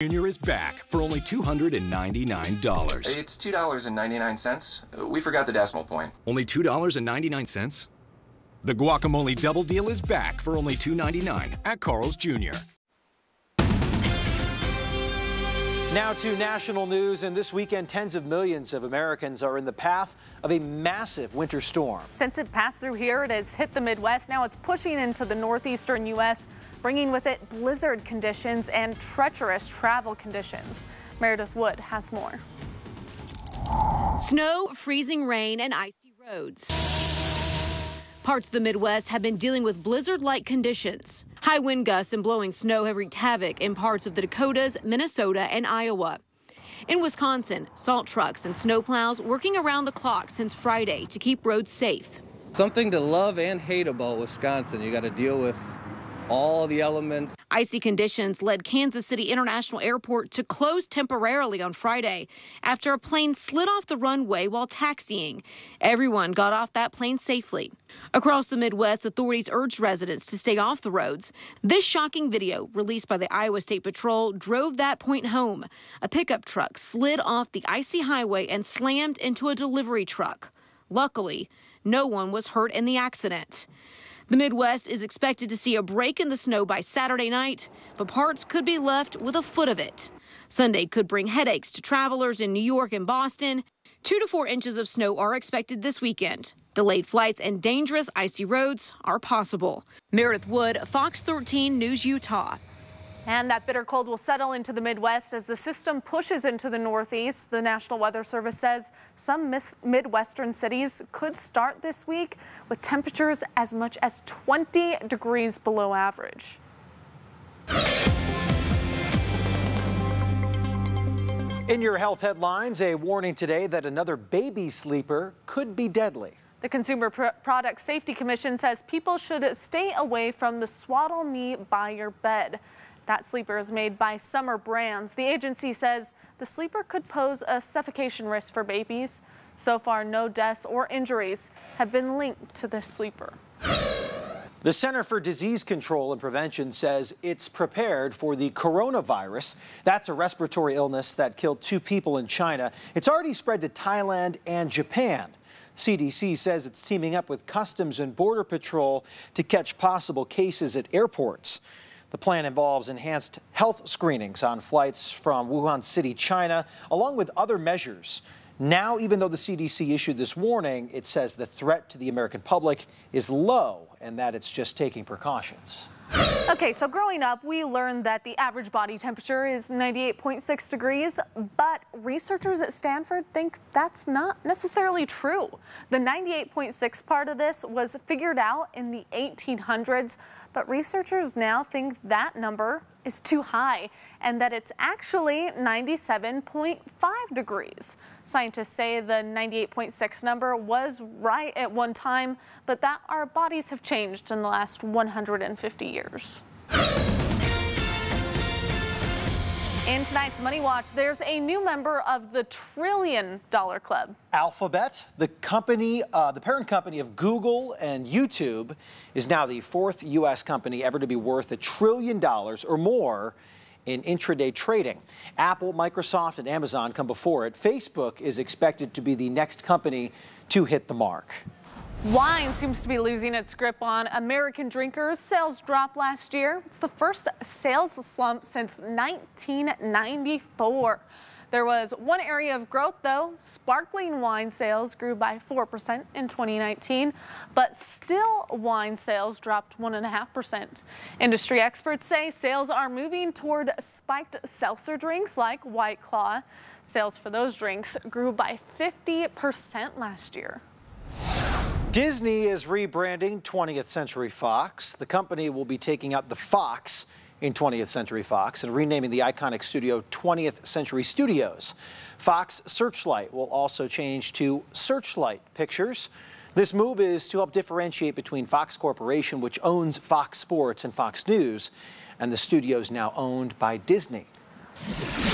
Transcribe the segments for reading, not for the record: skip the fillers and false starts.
Junior is back for only $299. It's $2.99. We forgot the decimal point. Only $2.99? The guacamole double deal is back for only $2.99 at Carl's Jr. Now to national news, and this weekend tens of millions of Americans are in the path of a massive winter storm. Since it passed through here, it has hit the Midwest. Now it's pushing into the northeastern U.S., bringing with it blizzard conditions and treacherous travel conditions. Meredith Wood has more. Snow, freezing rain, and icy roads. Parts of the Midwest have been dealing with blizzard-like conditions. High wind gusts and blowing snow have wreaked havoc in parts of the Dakotas, Minnesota, and Iowa. In Wisconsin, salt trucks and snowplows working around the clock since Friday to keep roads safe. Something to love and hate about Wisconsin. You got to deal with all the elements. Icy conditions led Kansas City International Airport to close temporarily on Friday after a plane slid off the runway while taxiing. Everyone got off that plane safely. Across the Midwest, authorities urged residents to stay off the roads. This shocking video, released by the Iowa State Patrol, drove that point home. A pickup truck slid off the icy highway and slammed into a delivery truck. Luckily, no one was hurt in the accident. The Midwest is expected to see a break in the snow by Saturday night, but parts could be left with a foot of it. Sunday could bring headaches to travelers in New York and Boston. 2 to 4 inches of snow are expected this weekend. Delayed flights and dangerous icy roads are possible. Meredith Wood, Fox 13 News, Utah. And that bitter cold will settle into the Midwest as the system pushes into the Northeast. The National Weather Service says some Midwestern cities could start this week with temperatures as much as 20 degrees below average. In your health headlines, a warning today that another baby sleeper could be deadly. The Consumer Product Safety Commission says people should stay away from the Swaddle Me by your bed. That sleeper is made by Summer Brands. The agency says the sleeper could pose a suffocation risk for babies. So far, no deaths or injuries have been linked to this sleeper. The Center for Disease Control and Prevention says it's prepared for the coronavirus. That's a respiratory illness that killed 2 people in China. It's already spread to Thailand and Japan. CDC says it's teaming up with Customs and Border Patrol to catch possible cases at airports. The plan involves enhanced health screenings on flights from Wuhan City, China, along with other measures. Now, even though the CDC issued this warning, it says the threat to the American public is low and that it's just taking precautions. Okay, so growing up, we learned that the average body temperature is 98.6 degrees, but researchers at Stanford think that's not necessarily true. The 98.6 part of this was figured out in the 1800s, but researchers now think that number is too high and that it's actually 97.5 degrees. Scientists say the 98.6 number was right at one time, but that our bodies have changed in the last 150 years. In tonight's Money Watch, there's a new member of the $1 trillion Club. Alphabet, the company, the parent company of Google and YouTube, is now the 4th U.S. company ever to be worth $1 trillion or more in intraday trading. Apple, Microsoft, and Amazon come before it. Facebook is expected to be the next company to hit the mark. Wine seems to be losing its grip on American drinkers. Sales dropped last year. It's the first sales slump since 1994. There was one area of growth, though. Sparkling wine sales grew by 4% in 2019, but still wine sales dropped 1.5%. Industry experts say sales are moving toward spiked seltzer drinks like White Claw. Sales for those drinks grew by 50% last year. Disney is rebranding 20th Century Fox. The company will be taking out the Fox in 20th Century Fox and renaming the iconic studio 20th Century Studios. Fox Searchlight will also change to Searchlight Pictures. This move is to help differentiate between Fox Corporation, which owns Fox Sports and Fox News, and the studios now owned by Disney.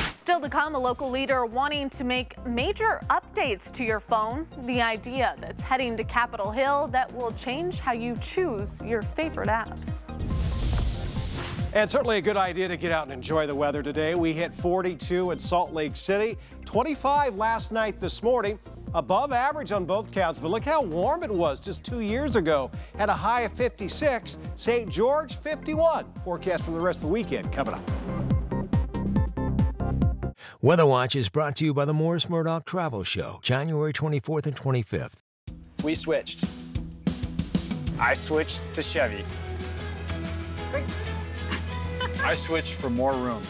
Still to come, a local leader wanting to make major updates to your phone. The idea that's heading to Capitol Hill that will change how you choose your favorite apps. And certainly a good idea to get out and enjoy the weather today. We hit 42 at Salt Lake City, 25 last night this morning. Above average on both counts, but look how warm it was just 2 years ago. Had a high of 56, St. George 51. Forecast for the rest of the weekend coming up. Weather Watch is brought to you by the Morris Murdoch Travel Show, January 24th and 25th. We switched. I switched to Chevy. Great. I switched for more room.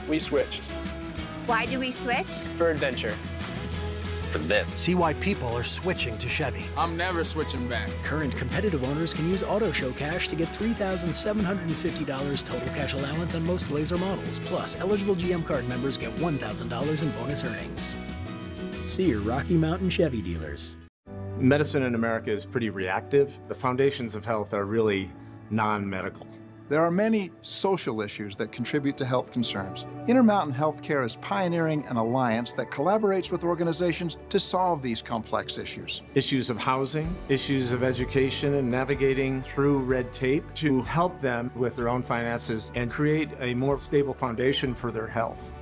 We switched. Why do we switch? For adventure. For this. See why people are switching to Chevy. I'm never switching back. Current competitive owners can use Auto Show Cash to get $3,750 total cash allowance on most Blazer models. Plus, eligible GM card members get $1,000 in bonus earnings. See your Rocky Mountain Chevy dealers. Medicine in America is pretty reactive. The foundations of health are really non-medical. There are many social issues that contribute to health concerns. Intermountain Healthcare is pioneering an alliance that collaborates with organizations to solve these complex issues. Issues of housing, issues of education, and navigating through red tape to help them with their own finances and create a more stable foundation for their health.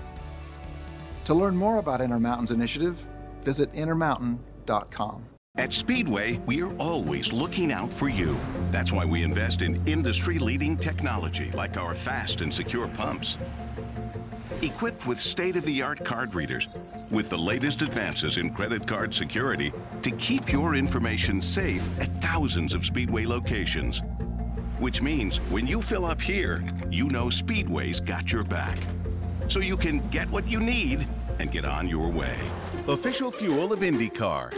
To learn more about Intermountain's initiative, visit intermountain.com. At Speedway, we're always looking out for you. That's why we invest in industry-leading technology like our fast and secure pumps. Equipped with state-of-the-art card readers, with the latest advances in credit card security to keep your information safe at thousands of Speedway locations. Which means when you fill up here, you know Speedway's got your back. So you can get what you need and get on your way. Official fuel of IndyCar.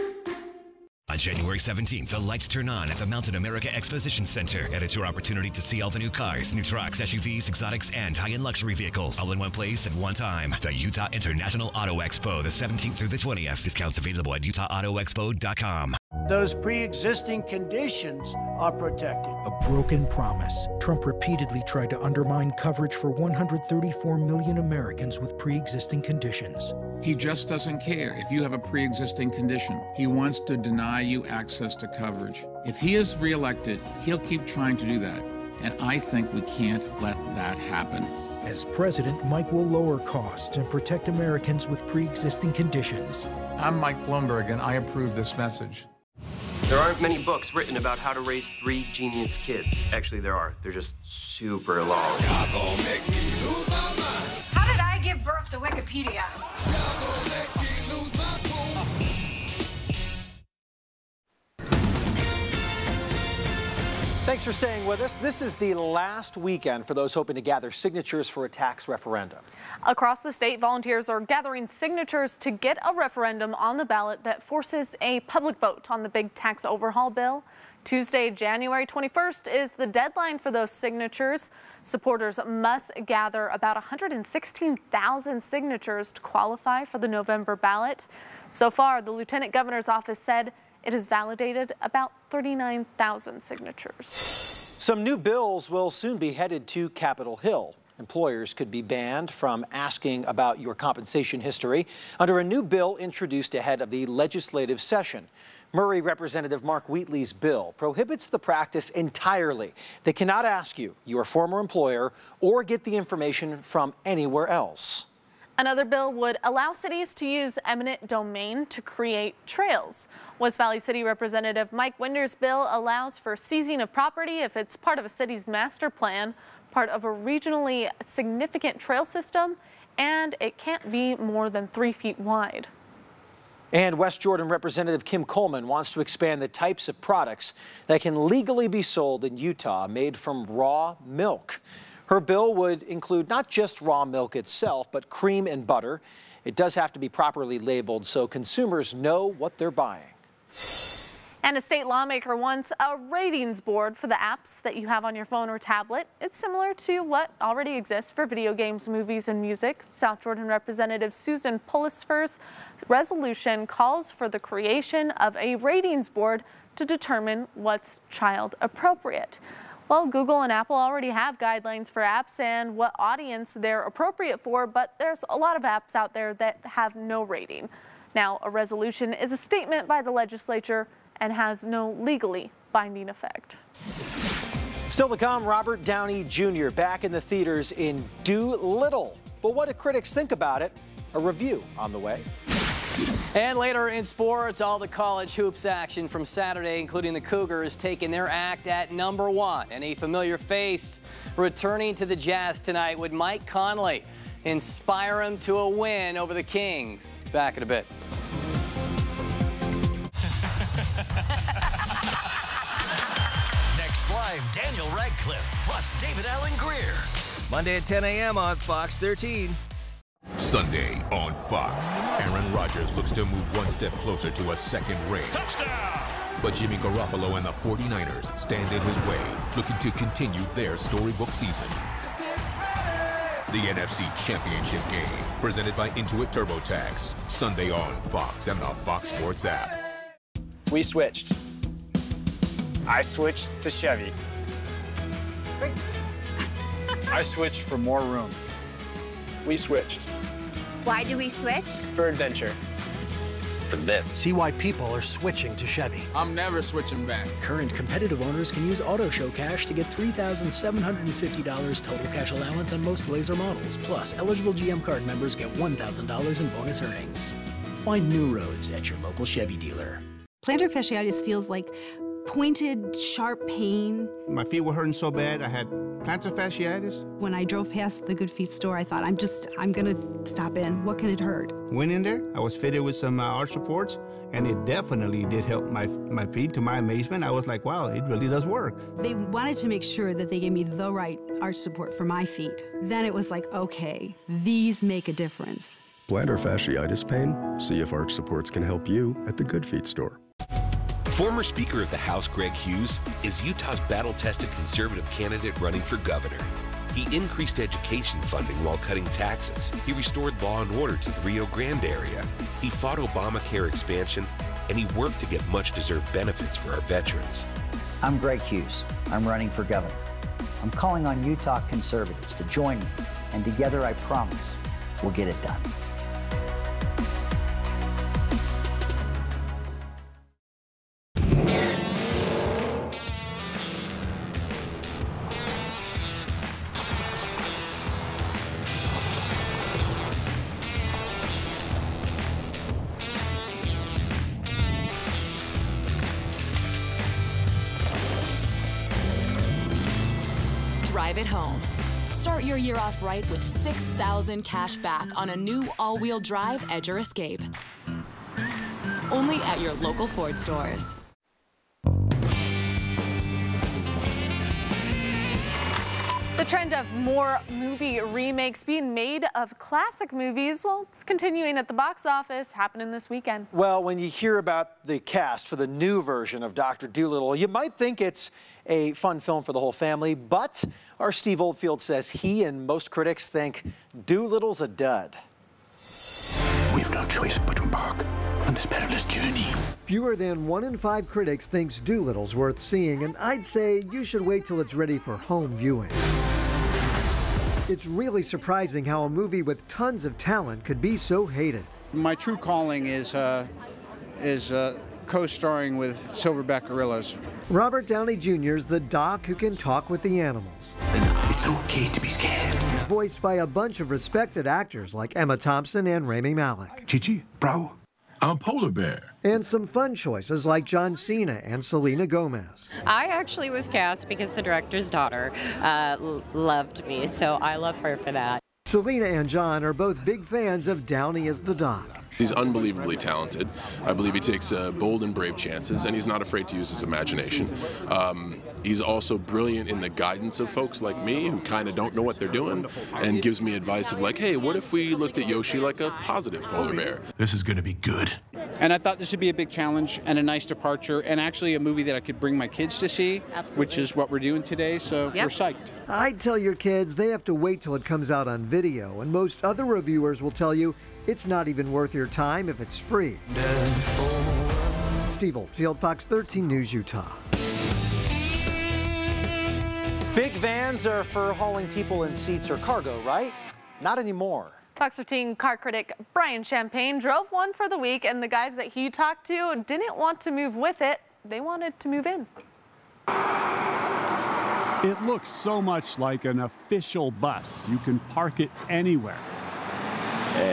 On January 17th, the lights turn on at the Mountain America Exposition Center, and it's your opportunity to see all the new cars, new trucks, SUVs, exotics, and high-end luxury vehicles, all in one place at one time. The Utah International Auto Expo, the 17th through the 20th. Discounts available at utahautoexpo.com. Those pre-existing conditions are protected. A broken promise. Trump repeatedly tried to undermine coverage for 134 million Americans with pre-existing conditions. He just doesn't care if you have a pre-existing condition. He wants to deny you access to coverage. If he is reelected, he'll keep trying to do that. And I think we can't let that happen. As president, Mike will lower costs and protect Americans with pre-existing conditions. I'm Mike Bloomberg, and I approve this message. There aren't many books written about how to raise 3 genius kids. Actually, there are. They're just super long. How did I give birth to Wikipedia? Thanks for staying with us. This is the last weekend for those hoping to gather signatures for a tax referendum. Across the state, volunteers are gathering signatures to get a referendum on the ballot that forces a public vote on the big tax overhaul bill. Tuesday, January 21st is the deadline for those signatures. Supporters must gather about 116,000 signatures to qualify for the November ballot. So far, the Lieutenant Governor's office said it has validated about 39,000 signatures. Some new bills will soon be headed to Capitol Hill. Employers could be banned from asking about your compensation history under a new bill introduced ahead of the legislative session. Murray Representative Mark Wheatley's bill prohibits the practice entirely. They cannot ask you, your former employer, or get the information from anywhere else. Another bill would allow cities to use eminent domain to create trails. West Valley City Representative Mike Winder's bill allows for seizing of property if it's part of a city's master plan, part of a regionally significant trail system, and it can't be more than 3 feet wide. And West Jordan Representative Kim Coleman wants to expand the types of products that can legally be sold in Utah made from raw milk. Her bill would include not just raw milk itself, but cream and butter. It does have to be properly labeled so consumers know what they're buying. And a state lawmaker wants a ratings board for the apps that you have on your phone or tablet. It's similar to what already exists for video games, movies, and music. South Jordan Representative Susan Pullisfer's resolution calls for the creation of a ratings board to determine what's child appropriate. Well, Google and Apple already have guidelines for apps and what audience they're appropriate for, but there's a lot of apps out there that have no rating. Now, a resolution is a statement by the legislature and has no legally binding effect. Still to come, Robert Downey Jr. back in the theaters in Dolittle. But what do critics think about it? A review on the way. And later in sports, all the college hoops action from Saturday, including the Cougars taking their act at #1. And a familiar face returning to the Jazz tonight with Mike Conley. Inspire him to a win over the Kings. Back in a bit. Next live, Daniel Radcliffe plus David Alan Greer. Monday at 10 a.m. on Fox 13. Sunday on Fox, Aaron Rodgers looks to move one step closer to a second ring. Touchdown! But Jimmy Garoppolo and the 49ers stand in his way, looking to continue their storybook season. The NFC Championship game, presented by Intuit TurboTax, Sunday on Fox and the Fox Sports app. We switched. I switched to Chevy. Wait. I switched for more room. We switched. Why do we switch? For adventure. For this. See why people are switching to Chevy. I'm never switching back. Current competitive owners can use Auto Show Cash to get $3,750 total cash allowance on most Blazer models. Plus, eligible GM card members get $1,000 in bonus earnings. Find new roads at your local Chevy dealer. Plantar fasciitis feels like pointed, sharp pain. My feet were hurting so bad, I had plantar fasciitis. When I drove past the Good Feet store, I thought, I'm gonna stop in. What can it hurt? Went in there, I was fitted with some arch supports, and it definitely did help my feet. To my amazement, I was like, wow, it really does work. They wanted to make sure that they gave me the right arch support for my feet. Then it was like, okay, these make a difference. Plantar fasciitis pain? See if arch supports can help you at the Good Feet store. Former Speaker of the House Greg Hughes is Utah's battle-tested conservative candidate running for governor. He increased education funding while cutting taxes. He restored law and order to the Rio Grande area. He fought Obamacare expansion, and he worked to get much-deserved benefits for our veterans. I'm Greg Hughes. I'm running for governor. I'm calling on Utah conservatives to join me, and together I promise we'll get it done. Drive it home. Start your year off right with $6,000 cash back on a new all-wheel drive Edge or Escape. Only at your local Ford stores. The trend of more movie remakes being made of classic movies, well, it's continuing at the box office, happening this weekend. Well, when you hear about the cast for the new version of Dr. Dolittle, you might think it's a fun film for the whole family, but our Steve Oldfield says he and most critics think Dolittle's a dud. We have no choice but to embark on this perilous journey. Fewer than 1 in 5 critics thinks Dolittle's worth seeing, and I'd say you should wait till it's ready for home viewing. It's really surprising how a movie with tons of talent could be so hated. My true calling is co-starring with silverback gorillas. Robert Downey Jr.'s the doc who can talk with the animals. It's okay to be scared. Voiced by a bunch of respected actors like Emma Thompson and Rami Malek. Gigi, bro. I'm a polar bear. And some fun choices like John Cena and Selena Gomez. I actually was cast because the director's daughter loved me, so I love her for that. Selena and John are both big fans of Downey as the doc. He's unbelievably talented. I believe he takes bold and brave chances, and he's not afraid to use his imagination. He's also brilliant in the guidance of folks like me who kind of don't know what they're doing, and gives me advice of like, hey, what if we looked at Yoshi like a positive polar bear? This is going to be good. And I thought this would be a big challenge and a nice departure, and actually a movie that I could bring my kids to see, which is what we're doing today, so we're psyched. I'd tell your kids they have to wait till it comes out on video, and most other reviewers will tell you it's not even worth your time if it's free. Steve Oldfield, Fox 13 News, Utah. Big vans are for hauling people in seats or cargo, right? Not anymore. Fox 13 car critic Brian Champagne drove one for the week, and the guys that he talked to didn't want to move with it. They wanted to move in. It looks so much like an official bus. You can park it anywhere,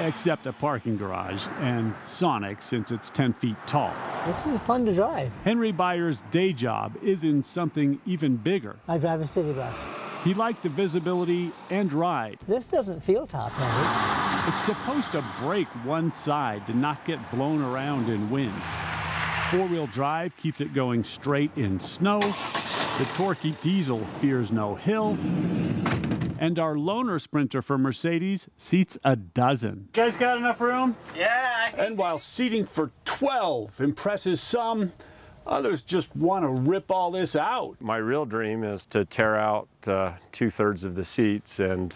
except a parking garage and Sonic, since it's 10 feet tall. This is fun to drive. Henry Byer's day job is in something even bigger. I drive a city bus. He liked the visibility and ride. This doesn't feel top heavy. It's supposed to brake one side to not get blown around in wind. Four-wheel drive keeps it going straight in snow. The torquey diesel fears no hill. And our loaner Sprinter for Mercedes seats a dozen. You guys got enough room? Yeah. And while seating for 12 impresses some, others just want to rip all this out. My real dream is to tear out 2/3 of the seats and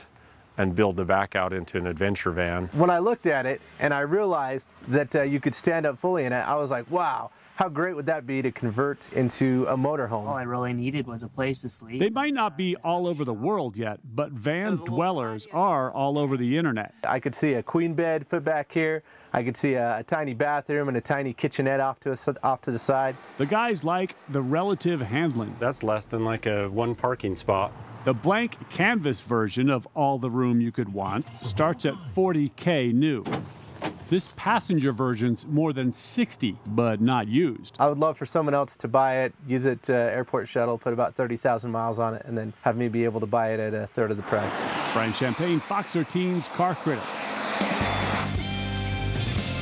build the back out into an adventure van. When I looked at it and I realized that you could stand up fully in it, I was like, wow, how great would that be to convert into a motorhome? All I really needed was a place to sleep. They might not be all over the world yet, but van dwellers are all over the internet. I could see a queen bed put back here. I could see a tiny bathroom and a tiny kitchenette off to the side. The guys like the relative handling. That's less than like a one parking spot. The blank canvas version of all the room you could want starts at $40K new. This passenger version's more than 60, but not used. I would love for someone else to buy it, use it airport shuttle, put about 30,000 miles on it, and then have me be able to buy it at a third of the price. Brian Champagne, Fox 13's Car Critic.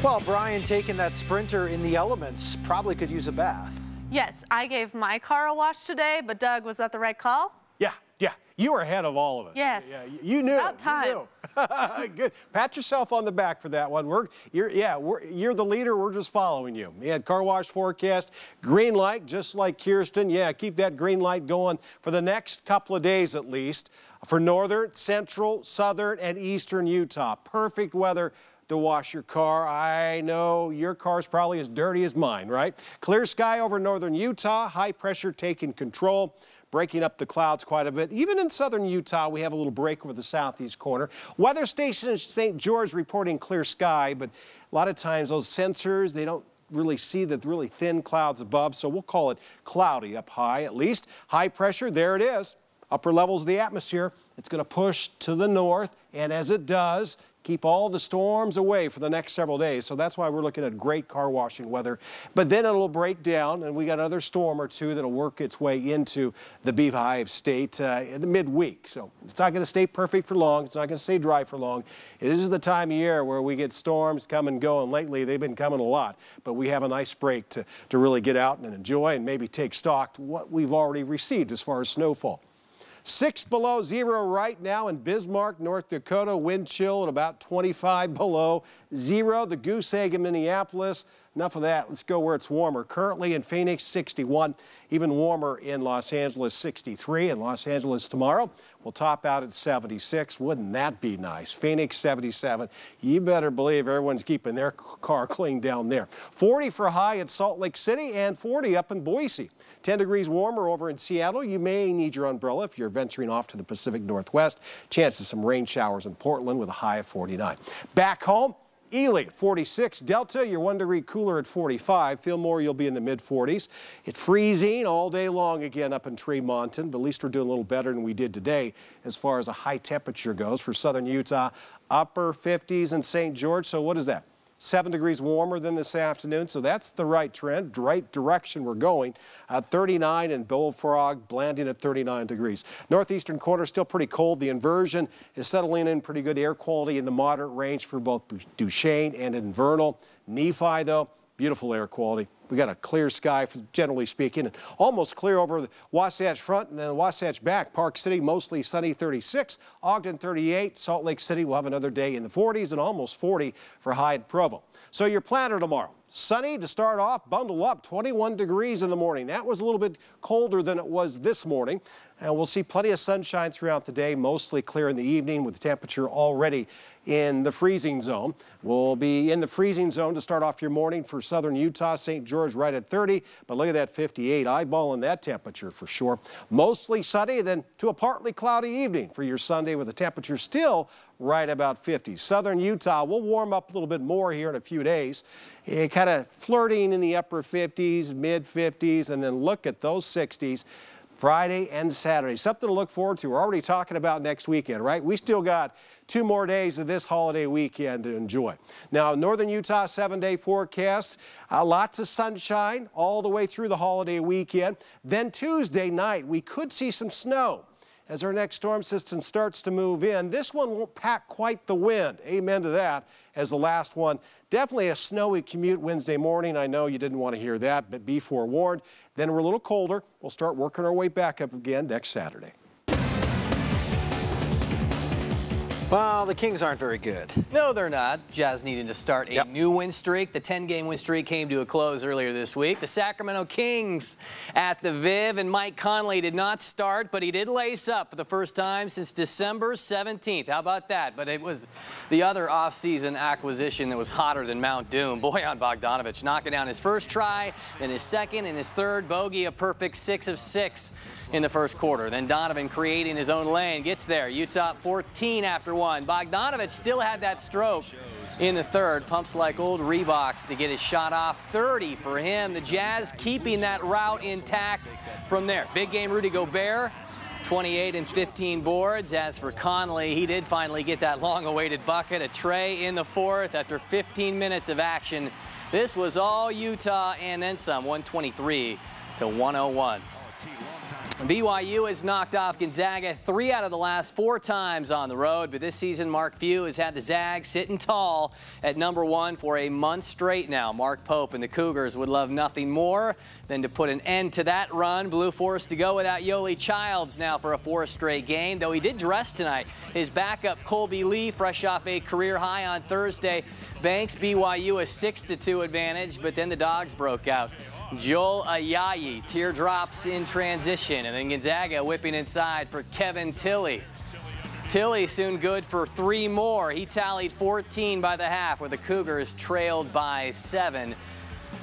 Well, Brian taking that Sprinter in the elements probably could use a bath. Yes, I gave my car a wash today, but Doug, was that the right call? Yeah, you were ahead of all of us. Yes. Yeah, you knew. About time. You knew. Good. Pat yourself on the back for that one. You're the leader. We're just following you. You had car wash forecast, green light, just like Kirsten. Yeah, keep that green light going for the next couple of days at least for northern, central, southern, and eastern Utah. Perfect weather to wash your car. I know your car's probably as dirty as mine, right? Clear sky over northern Utah. High pressure taking control, breaking up the clouds quite a bit. Even in southern Utah, we have a little break over the southeast corner. Weather station in St. George reporting clear sky, but a lot of times those sensors, they don't really see the really thin clouds above, so we'll call it cloudy up high at least. High pressure, there it is. Upper levels of the atmosphere. It's going to push to the north, and as it does, keep all the storms away for the next several days. So that's why we're looking at great car washing weather. But then it'll break down, and we got another storm or two that'll work its way into the Beehive State in the midweek. So it's not going to stay perfect for long. It's not going to stay dry for long. This is the time of year where we get storms come and go, and lately they've been coming a lot. But we have a nice break to really get out and enjoy and maybe take stock to what we've already received as far as snowfall. 6 below zero right now in Bismarck, North Dakota. Wind chill at about 25 below zero. The Goose Egg in Minneapolis. Enough of that. Let's go where it's warmer. Currently in Phoenix, 61. Even warmer in Los Angeles, 63. In Los Angeles tomorrow, we'll top out at 76. Wouldn't that be nice? Phoenix, 77. You better believe everyone's keeping their car clean down there. 40 for high at Salt Lake City and 40 up in Boise. 10 degrees warmer over in Seattle. You may need your umbrella if you're venturing off to the Pacific Northwest. Chances of some rain showers in Portland with a high of 49. Back home, Ely at 46. Delta, you're 1 degree cooler at 45. Fillmore, you'll be in the mid-40s. It's freezing all day long again up in Tremonton, but at least we're doing a little better than we did today as far as a high temperature goes. For southern Utah, upper 50s in St. George. So what is that? 7 degrees warmer than this afternoon, so that's the right trend, right direction we're going. 39 in Bullfrog, Blanding at 39 degrees. Northeastern corner still pretty cold. The inversion is settling in pretty good air quality in the moderate range for both Duchesne and in Vernal. Nephi, though, beautiful air quality. We got a clear sky, generally speaking, and almost clear over the Wasatch Front and then Wasatch back. Park City, mostly sunny, 36. Ogden, 38. Salt Lake City will have another day in the 40s and almost 40 for high in Provo. So your planner tomorrow. Sunny to start off, bundle up, 21 degrees in the morning. That was a little bit colder than it was this morning. And we'll see plenty of sunshine throughout the day, mostly clear in the evening with the temperature already in the freezing zone. We'll be in the freezing zone to start off your morning for southern Utah, St. George right at 30, but look at that 58, eyeballing that temperature for sure. Mostly sunny, then to a partly cloudy evening for your Sunday with the temperature still right about 50. Southern Utah will warm up a little bit more here in a few days. Kind of flirting in the upper 50s, mid 50s, and then look at those 60s. Friday and Saturday. Something to look forward to. We're already talking about next weekend, right? We still got 2 more days of this holiday weekend to enjoy. Now, Northern Utah 7-day forecast, lots of sunshine all the way through the holiday weekend. Then Tuesday night, we could see some snow as our next storm system starts to move in. This one won't pack quite the wind. Amen to that as the last one. Definitely a snowy commute Wednesday morning. I know you didn't want to hear that, but be forewarned. Then we're a little colder. We'll start working our way back up again next Saturday. Well, the Kings aren't very good. No, they're not. Jazz needing to start a new win streak. The 10-game win streak came to a close earlier this week. The Sacramento Kings at the Viv, and Mike Conley did not start, but he did lace up for the first time since December 17th. How about that? But it was the other offseason acquisition that was hotter than Mount Doom. Bojan Bogdanovic knocking down his first try, then his second, and his third bogey, a perfect 6 of 6 in the first quarter. Then Donovan creating his own lane, gets there. Utah 14 after 1. Bogdanovic still had that stroke in the third. Pumps like old Reeboks to get his shot off. 30 for him. The Jazz keeping that route intact from there. Big game Rudy Gobert, 28 and 15 boards. As for Conley, he did finally get that long-awaited bucket. A tray in the fourth after 15 minutes of action. This was all Utah and then some, 123 to 101. BYU has knocked off Gonzaga 3 out of the last 4 times on the road, but this season Mark Few has had the Zags sitting tall at #1 for a month straight now. Mark Pope and the Cougars would love nothing more than to put an end to that run. Blue forced to go without Yoli Childs now for a 4th straight game, though he did dress tonight. His backup Colby Lee, fresh off a career high on Thursday, banks BYU a 6-2 advantage, but then the Dogs broke out. Joel Ayayi, teardrops in transition, and then Gonzaga whipping inside for Kevin Tilley. Tilley soon good for 3 more. He tallied 14 by the half, where the Cougars trailed by 7.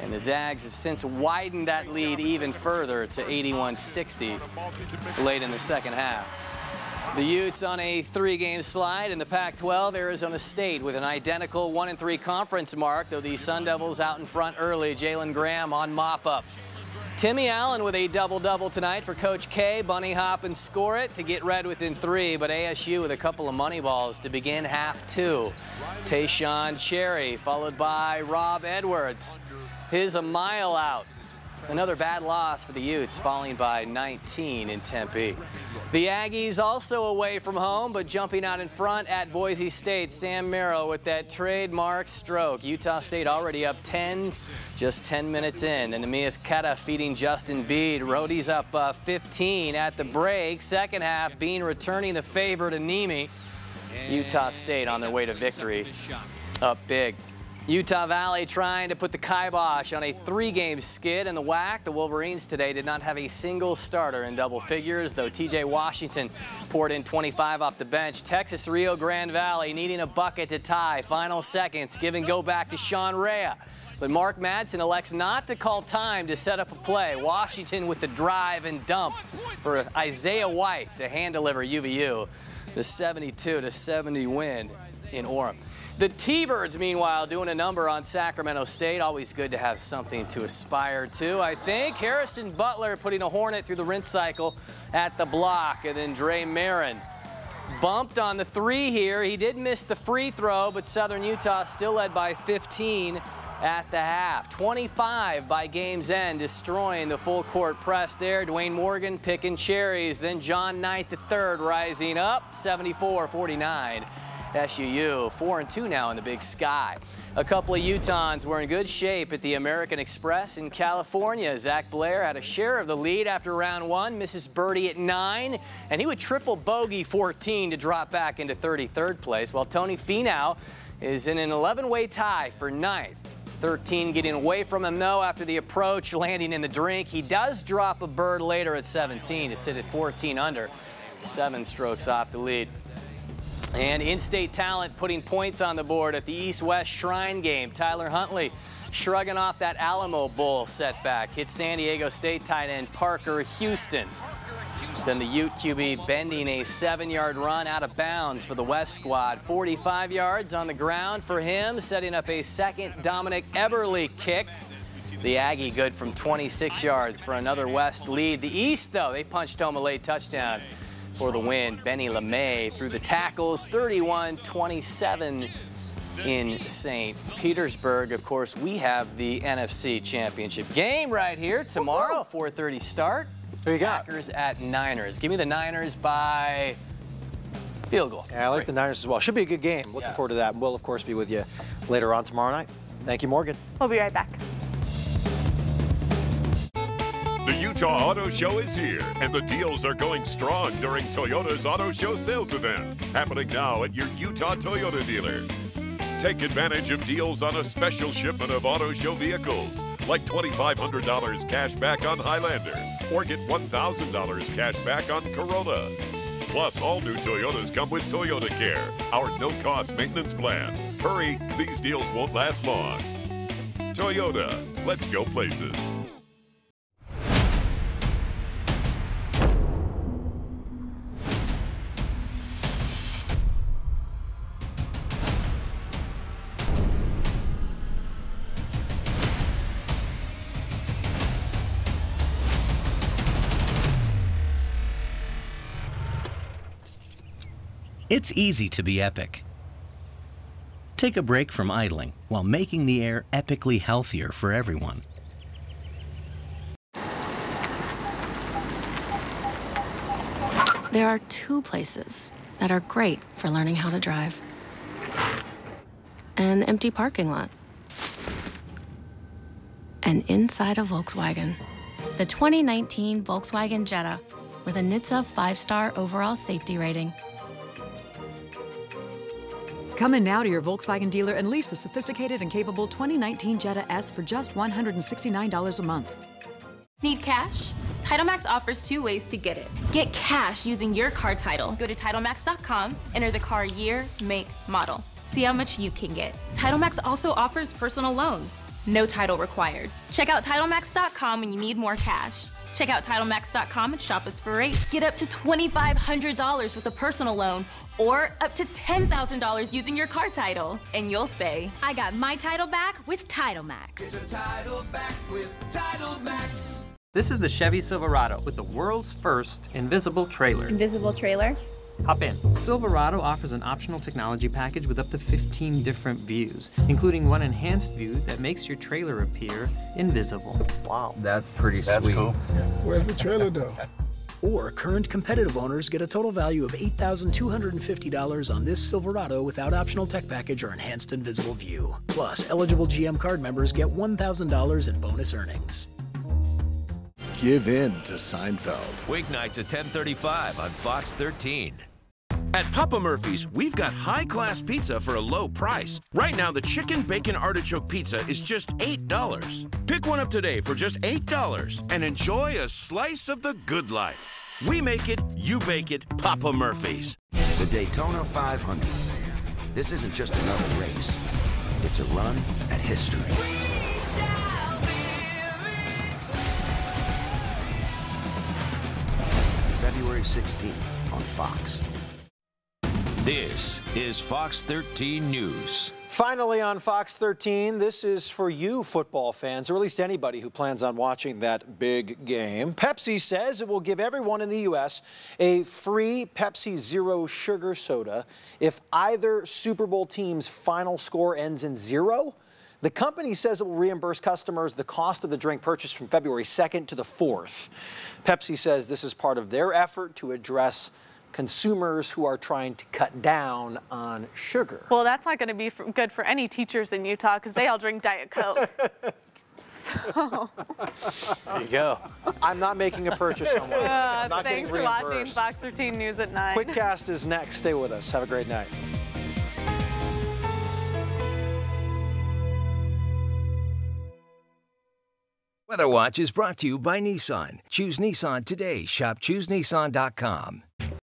And the Zags have since widened that lead even further to 81-60 late in the second half. The Utes on a 3-game slide in the Pac-12. Arizona State with an identical 1-3 conference mark, though the Sun Devils out in front early. Jalen Graham on mop-up. Timmy Allen with a double-double tonight for Coach K. Bunny hop and score it to get red within 3, but ASU with a couple of money balls to begin half 2. Tayshaun Cherry followed by Rob Edwards. His a mile out. Another bad loss for the Utes, falling by 19 in Tempe. The Aggies also away from home, but jumping out in front at Boise State. Sam Merrill with that trademark stroke. Utah State already up 10, just 10 minutes in. And Neemias Queta feeding Justin Bede. Rhodey's up 15 at the break. Second half, Bean returning the favor to Nemi. Utah State on their way to victory, up big. Utah Valley trying to put the kibosh on a 3-game skid in the WAC. The Wolverines today did not have a single starter in double figures, though TJ Washington poured in 25 off the bench. Texas Rio Grande Valley needing a bucket to tie. Final seconds, give and go back to Sean Rea. But Mark Madsen elects not to call time to set up a play. Washington with the drive and dump for Isaiah White to hand deliver UVU the 72-70 win in Orem. The T-Birds, meanwhile, doing a number on Sacramento State. Always good to have something to aspire to, I think. Harrison Butler putting a Hornet through the rinse cycle at the block. And then Dre Marin bumped on the 3 here. He did miss the free throw, but Southern Utah still led by 15 at the half. 25 by game's end, destroying the full court press there. Dwayne Morgan picking cherries. Then John Knight III rising up, 74-49. SUU 4-2 now in the Big Sky. A couple of Utahns were in good shape at the American Express in California. Zach Blair had a share of the lead after round 1, misses birdie at 9, and he would triple bogey 14 to drop back into 33rd place, while Tony Finau is in an 11-way tie for 9th. 13 getting away from him, though, after the approach, landing in the drink. He does drop a bird later at 17 to sit at 14 under, 7 strokes off the lead. And in-state talent putting points on the board at the East-West Shrine game. Tyler Huntley shrugging off that Alamo Bowl setback. Hit San Diego State tight end Parker Houston. Then the Ute QB bending a 7-yard run out of bounds for the West squad. 45 yards on the ground for him, setting up a second Dominic Eberle kick. The Aggie good from 26 yards for another West lead. The East, though, they punched home a late touchdown for the win. Benny LeMay through the tackles, 31-27 in St. Petersburg. Of course, we have the NFC Championship game right here tomorrow, 4:30 start. Who you got? Packers at Niners. Give me the Niners by field goal. Yeah, I like the Niners as well. Should be a good game. Looking forward to that. And we'll, of course, be with you later on tomorrow night. Thank you, Morgan. We'll be right back. The Utah Auto Show is here, and the deals are going strong during Toyota's Auto Show sales event, happening now at your Utah Toyota dealer. Take advantage of deals on a special shipment of Auto Show vehicles, like $2,500 cash back on Highlander, or get $1,000 cash back on Corolla. Plus, all new Toyotas come with Toyota Care, our no-cost maintenance plan. Hurry, these deals won't last long. Toyota, let's go places. It's easy to be epic. Take a break from idling while making the air epically healthier for everyone. There are two places that are great for learning how to drive. An empty parking lot. And inside a Volkswagen. The 2019 Volkswagen Jetta with a NHTSA 5-star overall safety rating. Come in now to your Volkswagen dealer and lease the sophisticated and capable 2019 Jetta S for just $169 a month. Need cash? TitleMax offers 2 ways to get it. Get cash using your car title. Go to TitleMax.com, enter the car year, make, model. See how much you can get. TitleMax also offers personal loans. No title required. Check out TitleMax.com when you need more cash. Check out TitleMax.com and shop us for rates. Get up to $2,500 with a personal loan or up to $10,000 using your car title. And you'll say, I got my title back with TitleMax. Get your title back with TitleMax. This is the Chevy Silverado with the world's first invisible trailer. Invisible trailer? Hop in. Silverado offers an optional technology package with up to 15 different views, including one enhanced view that makes your trailer appear invisible. Wow. That's pretty sweet. That's cool. Where's the trailer though? Or current competitive owners get a total value of $8,250 on this Silverado without optional tech package or enhanced invisible view. Plus, eligible GM card members get $1,000 in bonus earnings. Give in to Seinfeld. Weeknights at 10:35 on Fox 13. At Papa Murphy's, we've got high-class pizza for a low price. Right now, the Chicken Bacon Artichoke Pizza is just $8. Pick one up today for just $8 and enjoy a slice of the good life. We make it, you bake it, Papa Murphy's. The Daytona 500. This isn't just another race. It's a run at history. February 16th on Fox. This is Fox 13 News. Finally on Fox 13, this is for you football fans, or at least anybody who plans on watching that big game. Pepsi says it will give everyone in the U.S. a free Pepsi Zero Sugar soda if either Super Bowl team's final score ends in 0. The company says it will reimburse customers the cost of the drink purchased from February 2nd to the 4th. Pepsi says this is part of their effort to address consumers who are trying to cut down on sugar. Well, that's not going to be good for any teachers in Utah because they all drink Diet Coke. So. There you go. I'm not making a purchase somewhere. Thanks for watching Fox 13 News at 9. QuickCast is next. Stay with us. Have a great night. Weather Watch is brought to you by Nissan. Choose Nissan today. Shop ChooseNissan.com.